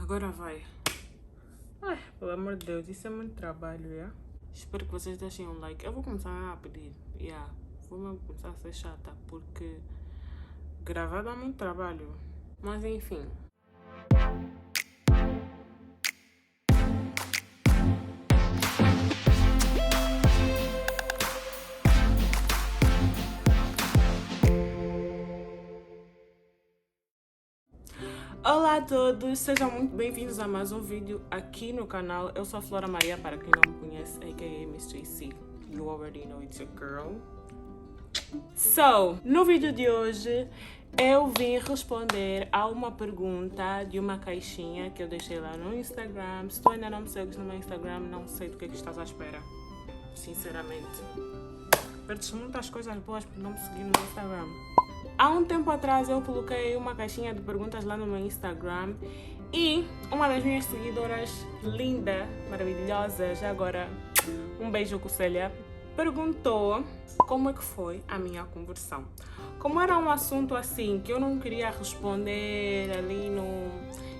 Agora vai. Ai, pelo amor de Deus, isso é muito trabalho, yeah? Espero que vocês deixem um like. Eu vou começar a pedir, yeah. Vou mesmo começar a ser chata, porque gravar dá muito trabalho. Mas enfim. Olá a todos, sejam muito bem-vindos a mais um vídeo aqui no canal. Eu sou a Flora Maria, para quem não me conhece, a.k.a. Miss JC. You already know it's your girl. So, no vídeo de hoje, eu vim responder a uma pergunta de uma caixinha que eu deixei lá no Instagram. Se tu ainda não me segues no meu Instagram, não sei do que estás à espera. Sinceramente. Perdes muitas coisas boas por não me seguir no meu Instagram. Há um tempo atrás eu coloquei uma caixinha de perguntas lá no meu Instagram e uma das minhas seguidoras, linda, maravilhosa, já agora um beijo, Cocélia, perguntou como é que foi a minha conversão. Como era um assunto assim que eu não queria responder ali no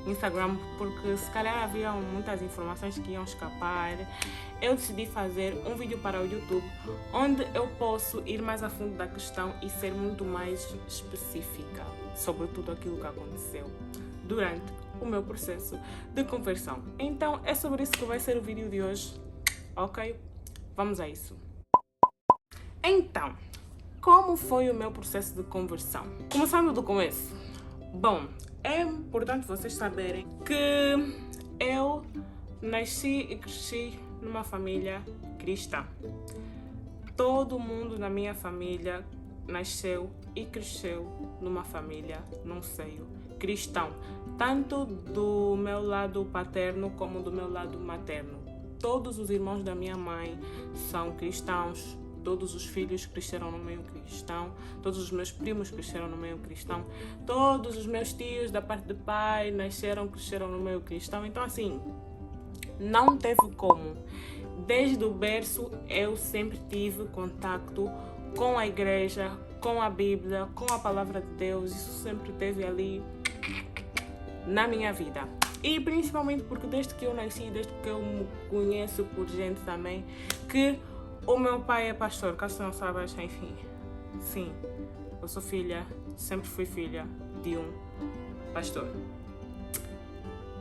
Instagram, porque se calhar havia muitas informações que iam escapar, eu decidi fazer um vídeo para o YouTube onde eu posso ir mais a fundo da questão e ser muito mais específica sobre tudo aquilo que aconteceu durante o meu processo de conversão. Então é sobre isso que vai ser o vídeo de hoje, ok? Vamos a isso. Então, como foi o meu processo de conversão? Começando do começo. Bom, é importante vocês saberem que eu nasci e cresci numa família cristã. Todo mundo na minha família nasceu e cresceu numa família, num seio cristão. Tanto do meu lado paterno como do meu lado materno. Todos os irmãos da minha mãe são cristãos. Todos os filhos cresceram no meio cristão. Todos os meus primos cresceram no meio cristão. Todos os meus tios da parte de pai cresceram no meio cristão. Então assim, não teve como. Desde o berço eu sempre tive contacto com a igreja, com a Bíblia, com a palavra de Deus. Isso sempre teve ali na minha vida. E principalmente porque desde que eu nasci, desde que eu me conheço por gente também, que o meu pai é pastor, caso não saibas, enfim. Sim, eu sou filha, sempre fui filha de um pastor.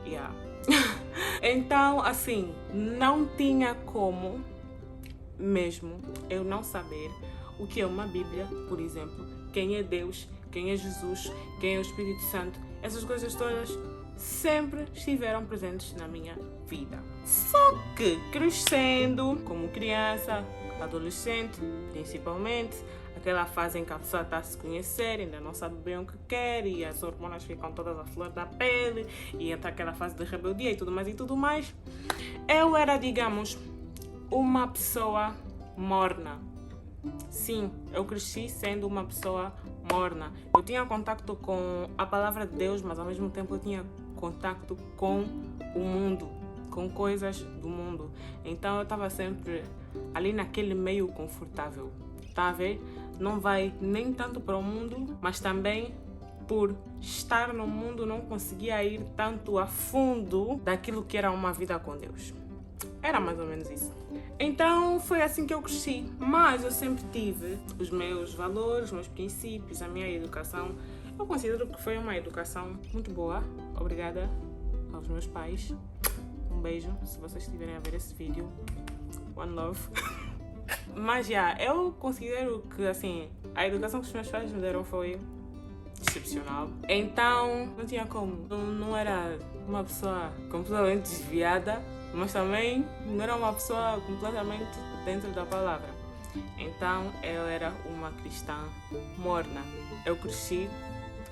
Yeah. Então, assim, não tinha como mesmo eu não saber o que é uma Bíblia, por exemplo, quem é Deus, quem é Jesus, quem é o Espírito Santo. Essas coisas todas sempre estiveram presentes na minha vida. Só que crescendo como criança, adolescente, principalmente, aquela fase em que a pessoa está a se conhecer, ainda não sabe bem o que quer e as hormonas ficam todas à flor da pele e entra aquela fase de rebeldia e tudo mais, eu era, digamos, uma pessoa morna. Sim, eu cresci sendo uma pessoa morna. Eu tinha contato com a palavra de Deus, mas ao mesmo tempo eu tinha contato com o mundo, com coisas do mundo. Então eu estava sempre ali naquele meio confortável, tá a ver? Não vai nem tanto para o mundo, mas também por estar no mundo não conseguia ir tanto a fundo daquilo que era uma vida com Deus. Era mais ou menos isso. Então foi assim que eu cresci, mas eu sempre tive os meus valores, os meus princípios, a minha educação. Eu considero que foi uma educação muito boa. Obrigada aos meus pais. Um beijo se vocês estiverem a ver esse vídeo. One love. Mas eu considero que assim, a educação que os meus pais me deram foi excepcional. Então não tinha como. Não era uma pessoa completamente desviada, mas também não era uma pessoa completamente dentro da palavra. Então eu era uma cristã morna. Eu cresci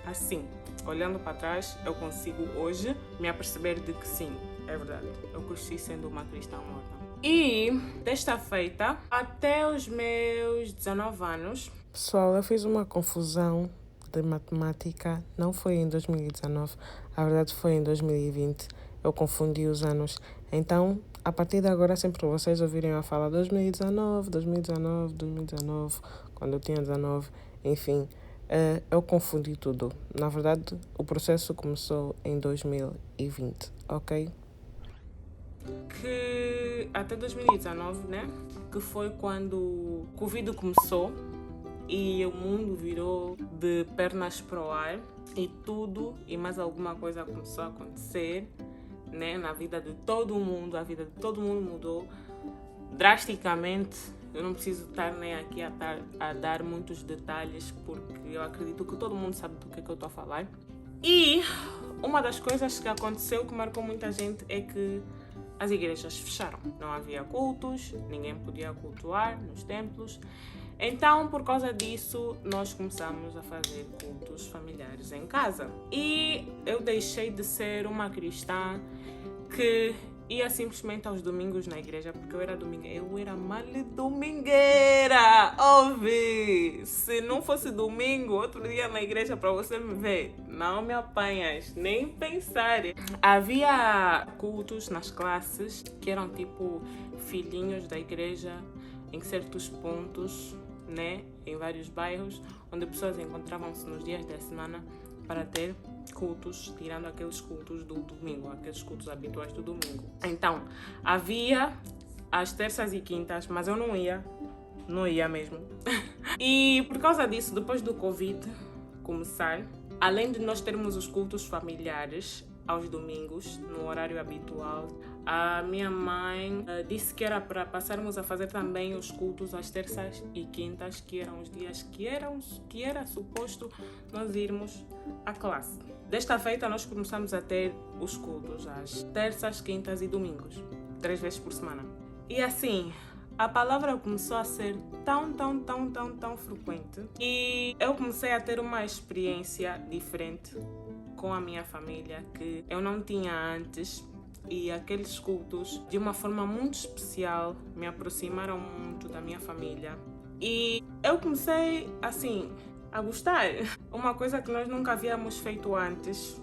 assim. Olhando para trás, eu consigo hoje me aperceber de que sim, é verdade. Eu cresci sendo uma cristã morna. E desta feita, até os meus 19 anos... Pessoal, eu fiz uma confusão de matemática. Não foi em 2019, a verdade foi em 2020. Eu confundi os anos. Então, a partir de agora, sempre que vocês ouvirem eu falar 2019, quando eu tinha 19, enfim, eu confundi tudo. Na verdade, o processo começou em 2020, ok? Que até 2019, né? Que foi quando o Covid começou e o mundo virou de pernas para o ar e tudo e mais alguma coisa começou a acontecer, né? Na vida de todo mundo, a vida de todo mundo mudou drasticamente. Eu não preciso estar nem aqui a dar muitos detalhes, porque eu acredito que todo mundo sabe do que eu estou a falar. E uma das coisas que aconteceu que marcou muita gente é que as igrejas fecharam. Não havia cultos, ninguém podia cultuar nos templos. Então, por causa disso, nós começamos a fazer cultos familiares em casa. E eu deixei de ser uma cristã que ia simplesmente aos domingos na igreja, porque eu era mal domingueira, ouve! Se não fosse domingo, outro dia na igreja para você me ver, não me apanhas, nem pensar. Havia cultos nas classes que eram tipo filhinhos da igreja em certos pontos, né, em vários bairros, onde pessoas encontravam-se nos dias da semana para ter cultos, tirando aqueles cultos do domingo, aqueles cultos habituais do domingo. Então, havia às terças e quintas, mas eu não ia mesmo. E por causa disso, depois do Covid começar, além de nós termos os cultos familiares aos domingos, no horário habitual, a minha mãe disse que era para passarmos a fazer também os cultos às terças e quintas, que eram os dias que era suposto nós irmos à classe. Desta feita, nós começamos a ter os cultos às terças, quintas e domingos, 3 vezes por semana. E assim, a palavra começou a ser tão frequente e eu comecei a ter uma experiência diferente com a minha família que eu não tinha antes. E aqueles cultos, de uma forma muito especial, me aproximaram muito da minha família. E eu comecei, assim, a gostar. Uma coisa que nós nunca havíamos feito antes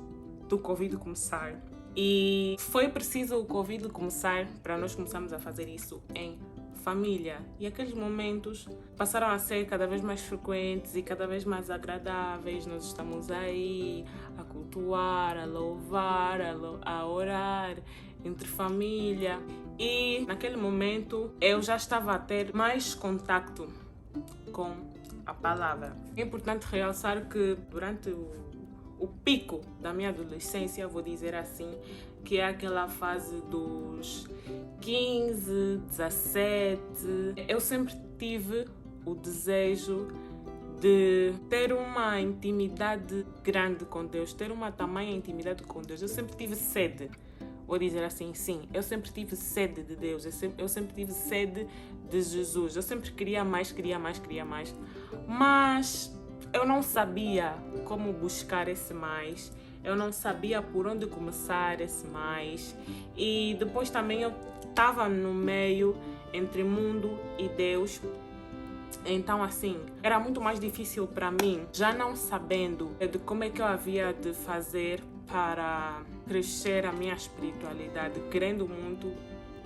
do Covid começar. E foi preciso o Covid começar para nós começarmos a fazer isso em família. E aqueles momentos passaram a ser cada vez mais frequentes e cada vez mais agradáveis. Nós estamos aí a cultuar, a louvar, a orar entre família. E naquele momento eu já estava a ter mais contacto com a palavra. É importante realçar que durante o pico da minha adolescência, vou dizer assim, que é aquela fase dos 15, 17, eu sempre tive o desejo de ter uma intimidade grande com Deus, ter uma tamanha intimidade com Deus. Eu sempre tive sede, vou dizer assim, sim, eu sempre tive sede de Deus, eu sempre tive sede de Jesus, eu sempre queria mais, mas eu não sabia como buscar esse mais, eu não sabia por onde começar esse mais, e depois também eu estava no meio entre mundo e Deus. Então, assim, era muito mais difícil para mim, já não sabendo de como é que eu havia de fazer para crescer a minha espiritualidade, querendo muito,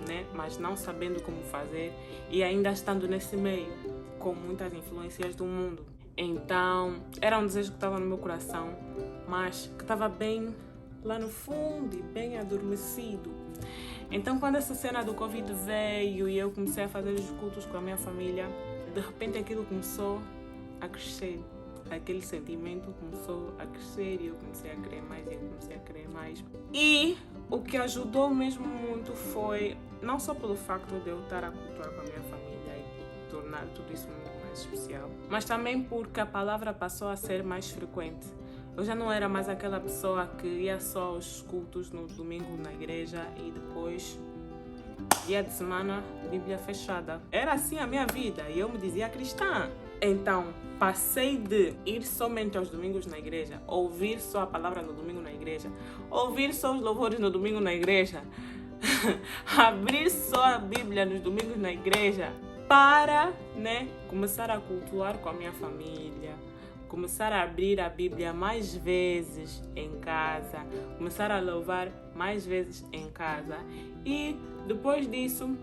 né, mas não sabendo como fazer e ainda estando nesse meio, com muitas influências do mundo. Então, era um desejo que estava no meu coração, mas que estava bem lá no fundo e bem adormecido. Então, quando essa cena do Covid veio e eu comecei a fazer os cultos com a minha família, de repente aquilo começou a crescer. Aquele sentimento começou a crescer e eu comecei a querer mais, E o que ajudou mesmo muito foi, não só pelo facto de eu estar a cultuar com a minha família e tornar tudo isso muito mais especial, mas também porque a palavra passou a ser mais frequente. Eu já não era mais aquela pessoa que ia só aos cultos no domingo na igreja e depois, dia de semana, Bíblia fechada. Era assim a minha vida e eu me dizia cristã. Então, passei de ir somente aos domingos na igreja, ouvir só a palavra no domingo na igreja, ouvir só os louvores no domingo na igreja, abrir só a Bíblia nos domingos na igreja, para, começar a cultuar com a minha família, começar a abrir a Bíblia mais vezes em casa, começar a louvar mais vezes em casa. E depois disso,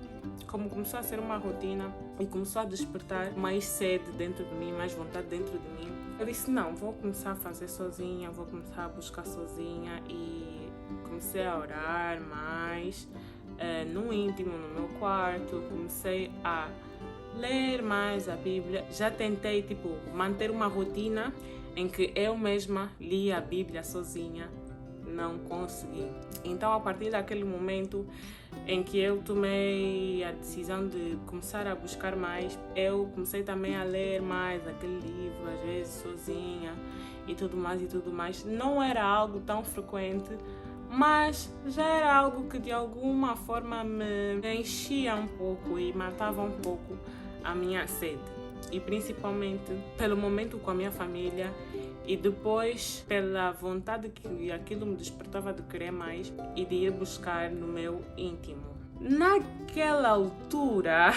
como começou a ser uma rotina e começou a despertar mais sede dentro de mim, mais vontade dentro de mim, Eu disse, não, vou começar a fazer sozinha, vou começar a buscar sozinha e comecei a orar mais, no íntimo, no meu quarto, comecei a ler mais a Bíblia. Já tentei, tipo, manter uma rotina em que eu mesma lia a Bíblia sozinha, não consegui. Então, a partir daquele momento em que eu tomei a decisão de começar a buscar mais, eu comecei também a ler mais aquele livro, às vezes sozinha e tudo mais e tudo mais. Não era algo tão frequente, mas já era algo que de alguma forma me enchia um pouco e matava um pouco a minha sede. E principalmente pelo momento com a minha família e depois pela vontade que aquilo me despertava de querer mais e de ir buscar no meu íntimo. Naquela altura,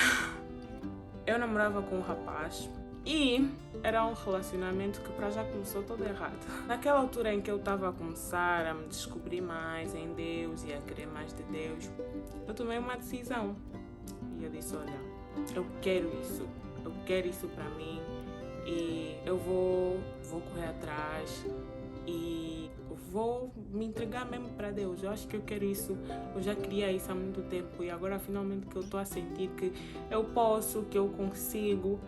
eu namorava com um rapaz e era um relacionamento que para já começou todo errado. Naquela altura em que eu estava a começar a me descobrir mais em Deus e a querer mais de Deus, eu tomei uma decisão e eu disse, olha, eu quero isso para mim e eu vou correr atrás e vou me entregar mesmo para Deus. Eu acho que eu quero isso, eu já queria isso há muito tempo e agora finalmente que eu estou a sentir que eu posso, que eu consigo,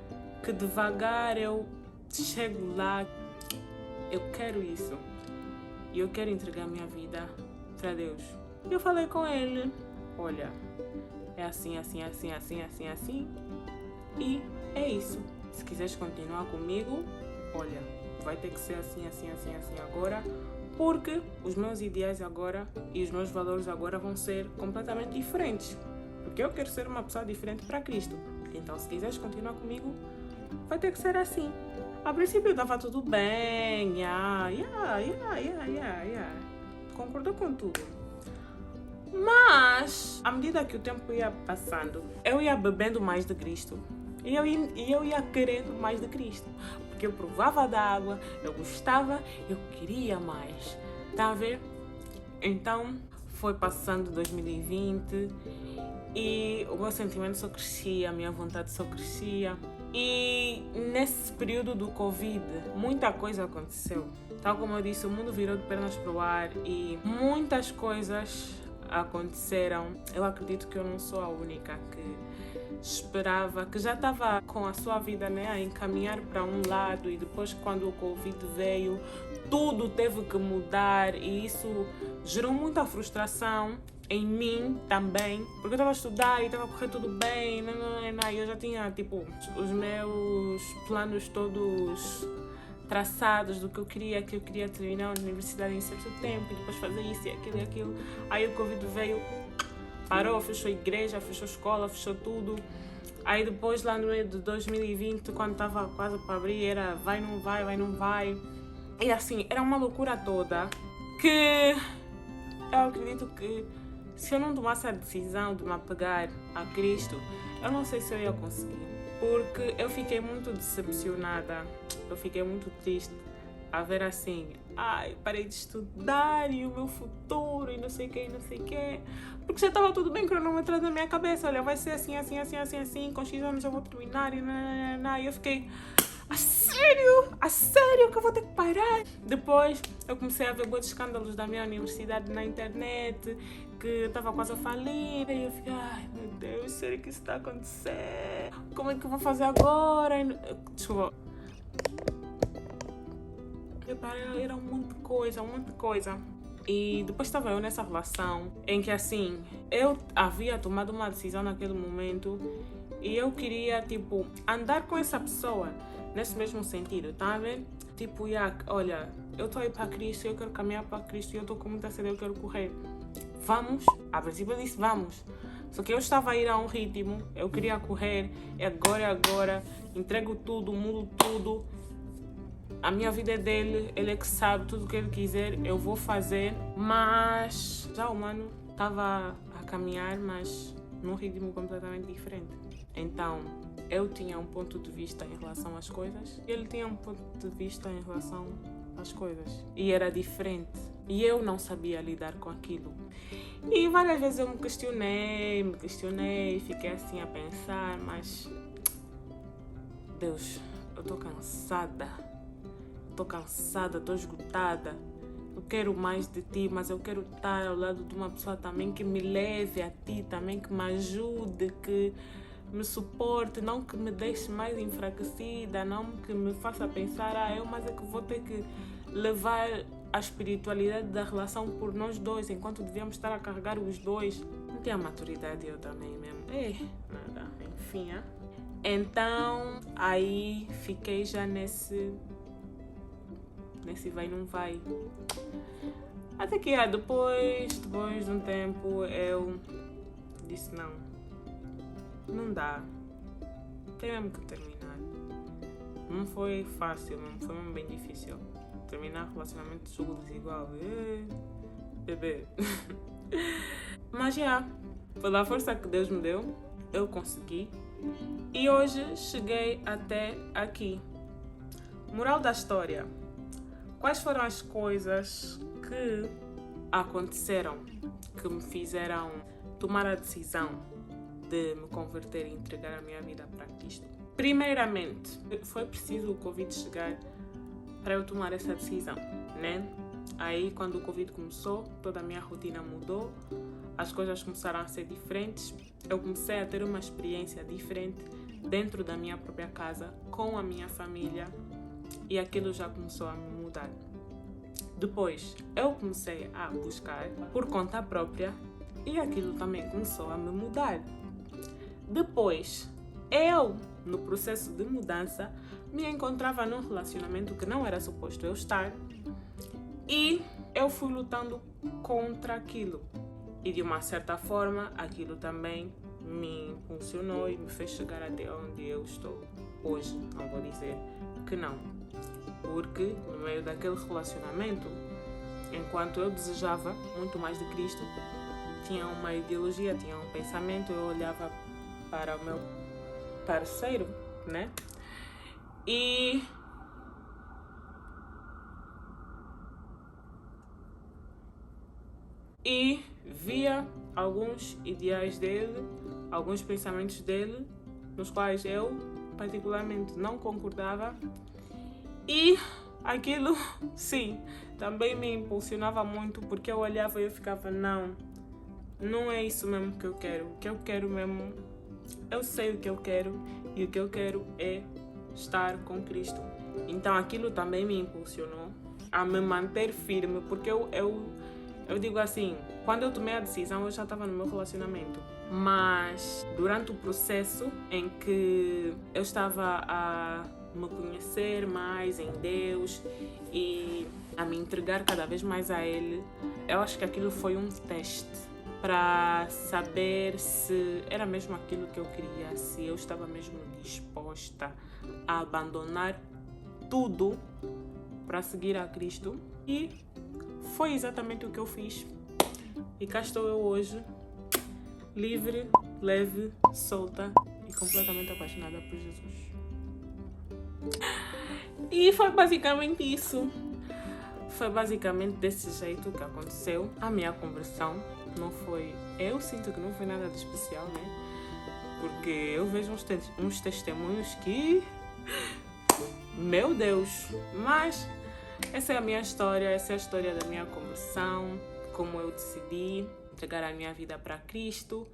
que devagar eu chego lá. Eu quero isso e eu quero entregar minha vida para Deus. E eu falei com ele, olha, é assim e é isso. Se quiseres continuar comigo, olha, vai ter que ser assim agora, porque os meus ideais agora e os meus valores agora vão ser completamente diferentes. Porque eu quero ser uma pessoa diferente para Cristo. Então, se quiseres continuar comigo, vai ter que ser assim. A princípio estava tudo bem, concordou com tudo. Mas, à medida que o tempo ia passando, eu ia bebendo mais de Cristo. E eu ia querendo mais de Cristo. Porque eu provava da água, eu gostava, eu queria mais. Tá a ver? Então, foi passando 2020 e o meu sentimento só crescia, a minha vontade só crescia. E nesse período do Covid, muita coisa aconteceu. Tal como eu disse, o mundo virou de pernas para o ar e muitas coisas aconteceram. Eu acredito que eu não sou a única que esperava, que já estava com a sua vida, né, a encaminhar para um lado e depois quando o Covid veio, tudo teve que mudar e isso gerou muita frustração em mim também, porque eu estava a estudar e estava a correr tudo bem, e eu já tinha, tipo, os meus planos todos traçados do que eu queria terminar a universidade em certo tempo e depois fazer isso e aquilo. Aí o Covid veio, parou, fechou a igreja, fechou a escola, fechou tudo. Aí depois, lá no meio de 2020, quando estava quase para abrir, era vai, não vai. E assim, era uma loucura toda que eu acredito que se eu não tomasse a decisão de me apegar a Cristo, eu não sei se eu ia conseguir. Porque eu fiquei muito decepcionada, eu fiquei muito triste a ver assim, parei de estudar e o meu futuro e não sei o que. Porque já estava tudo bem cronometrado na minha cabeça, olha, vai ser assim, com X anos eu vou terminar e eu fiquei, a sério que eu vou ter que parar? Depois eu comecei a ver muitos escândalos da minha universidade na internet, que estava quase a falir, e eu fiquei, ai meu Deus, sério que isso está a acontecer? Como é que eu vou fazer agora? Desculpa. Era um monte de coisa. E depois estava eu nessa relação em que assim, eu havia tomado uma decisão naquele momento e eu queria, tipo, andar com essa pessoa nesse mesmo sentido, tá a ver? Tipo, olha, eu estou aí para Cristo, eu quero caminhar para Cristo e eu estou com muita sede, eu quero correr. Vamos? A princípio eu disse vamos. Só que eu estava a ir a um ritmo, eu queria correr, é agora, entrego tudo, mudo tudo. A minha vida é dele, ele é que sabe tudo o que ele quiser, eu vou fazer. Mas já o mano estava a caminhar, mas num ritmo completamente diferente. Então, eu tinha um ponto de vista em relação às coisas e ele tinha um ponto de vista em relação às coisas. E era diferente. E eu não sabia lidar com aquilo. E várias vezes eu me questionei, fiquei assim a pensar, mas Deus, eu estou cansada. estou cansada, estou esgotada. Eu quero mais de ti, mas eu quero estar ao lado de uma pessoa também que me leve a ti, também que me ajude, que me suporte, não que me deixe mais enfraquecida, não que me faça pensar, mas é que vou ter que levar a espiritualidade da relação por nós dois, enquanto devíamos estar a carregar os dois. Não tinha maturidade eu também mesmo. Nada, enfim. Então, aí fiquei já nesse vai não vai. Até que depois de um tempo eu disse não dá, tem mesmo que terminar. Não foi fácil, não foi mesmo bem difícil terminar relacionamento de jogo desigual. Bebê. Mas pela força que Deus me deu, eu consegui. E hoje cheguei até aqui. Moral da história. Quais foram as coisas que aconteceram, que me fizeram tomar a decisão de me converter e entregar a minha vida para Cristo? Primeiramente, foi preciso o Covid chegar para eu tomar essa decisão, né? Aí, quando o Covid começou, toda a minha rotina mudou, as coisas começaram a ser diferentes, eu comecei a ter uma experiência diferente dentro da minha própria casa, com a minha família, e aquilo já começou a me mudar. Depois, eu comecei a buscar por conta própria e aquilo também começou a me mudar. Depois, eu, no processo de mudança, me encontrava num relacionamento que não era suposto eu estar e eu fui lutando contra aquilo. E de uma certa forma, aquilo também me impulsionou e me fez chegar até onde eu estou hoje. Não vou dizer que não. Porque no meio daquele relacionamento, enquanto eu desejava muito mais de Cristo, tinha uma ideologia, tinha um pensamento, eu olhava para o meu parceiro, né? E via alguns ideais dele, alguns pensamentos dele, nos quais eu particularmente não concordava. E aquilo, sim, também me impulsionava muito, porque eu olhava e eu ficava, não é isso mesmo que eu quero. O que eu quero mesmo, eu sei o que eu quero, e o que eu quero é estar com Cristo. Então aquilo também me impulsionou a me manter firme, porque eu digo assim, quando eu tomei a decisão eu já estava no meu relacionamento, mas durante o processo em que eu estava a me conhecer mais em Deus e a me entregar cada vez mais a Ele, eu acho que aquilo foi um teste para saber se era mesmo aquilo que eu queria, se eu estava mesmo disposta a abandonar tudo para seguir a Cristo. E foi exatamente o que eu fiz. E cá estou eu hoje, livre, leve, solta e completamente apaixonada por Jesus. E foi basicamente isso. Foi basicamente desse jeito que aconteceu a minha conversão. Não foi... Eu sinto que não foi nada de especial, né? Porque eu vejo uns testemunhos que... Meu Deus! Mas essa é a minha história, essa é a história da minha conversão, como eu decidi entregar a minha vida para Cristo.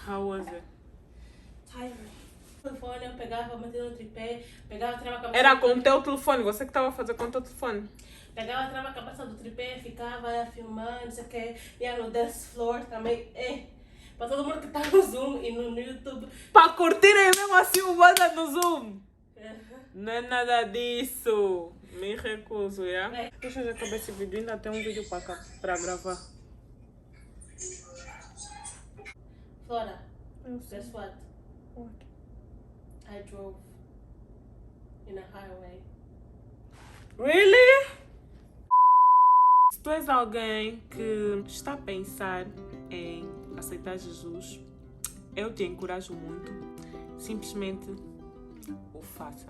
How was it? Tiring. O telefone, eu pegava, metia no tripé, pegava, tirava a cabeça. Era com o teu telefone? Você que estava a fazer com o teu telefone? Pegava, tirava a cabeça do tripé, ficava filmando, não sei o que, ia no dance floor também. Para todo mundo que está no Zoom e no YouTube. Para curtirem mesmo assim o banda no Zoom? Não é nada disso. Me recuso, Deixa eu já acabar esse vídeo, ainda tem um vídeo para gravar. Flora, guess what? What? I drove in a highway. Really? Se tu és alguém que está a pensar em aceitar Jesus, eu te encorajo muito. Simplesmente o faça.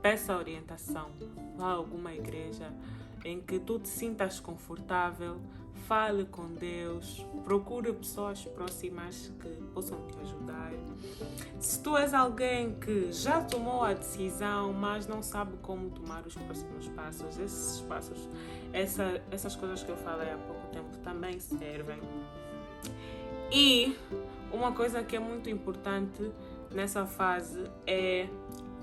Peça orientação. Vá a alguma igreja. em que tu te sintas confortável, fale com Deus, procure pessoas próximas que possam te ajudar. Se tu és alguém que já tomou a decisão, mas não sabe como tomar os próximos passos, esses passos, essas coisas que eu falei há pouco tempo também servem. E uma coisa que é muito importante nessa fase é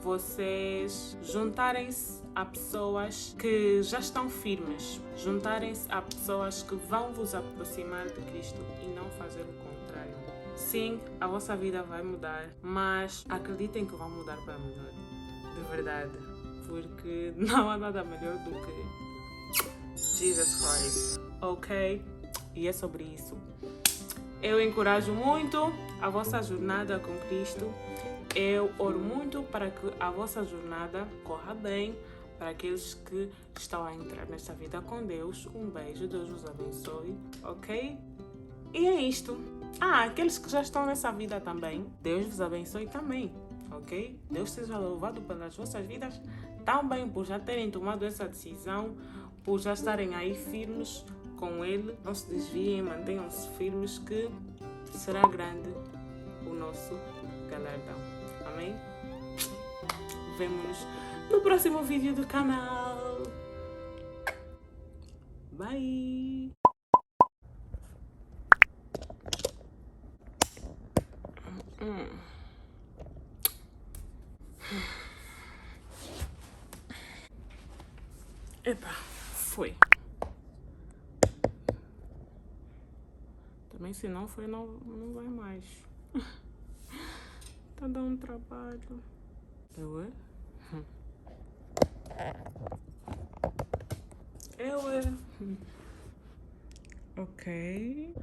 vocês juntarem-se a pessoas que já estão firmes, juntarem-se a pessoas que vão vos aproximar de Cristo e não fazer o contrário. Sim, a vossa vida vai mudar, mas acreditem que vai mudar para melhor, de verdade, porque não há nada melhor do que Jesus Christ, ok? E é sobre isso. Eu encorajo muito a vossa jornada com Cristo. Eu oro muito para que a vossa jornada corra bem, para aqueles que estão a entrar nesta vida com Deus. Um beijo, Deus vos abençoe, ok? E é isto. Aqueles que já estão nessa vida também, Deus vos abençoe também, ok? Deus seja louvado pelas vossas vidas também, por já terem tomado essa decisão, por já estarem aí firmes com Ele. Não se desviem, mantenham-se firmes, que será grande o nosso galardão. Amém? Vemo-nos no próximo vídeo do canal. Bye! Epa, foi. Também se não foi, não vai mais. Tá dando trabalho. Eu é? Ok.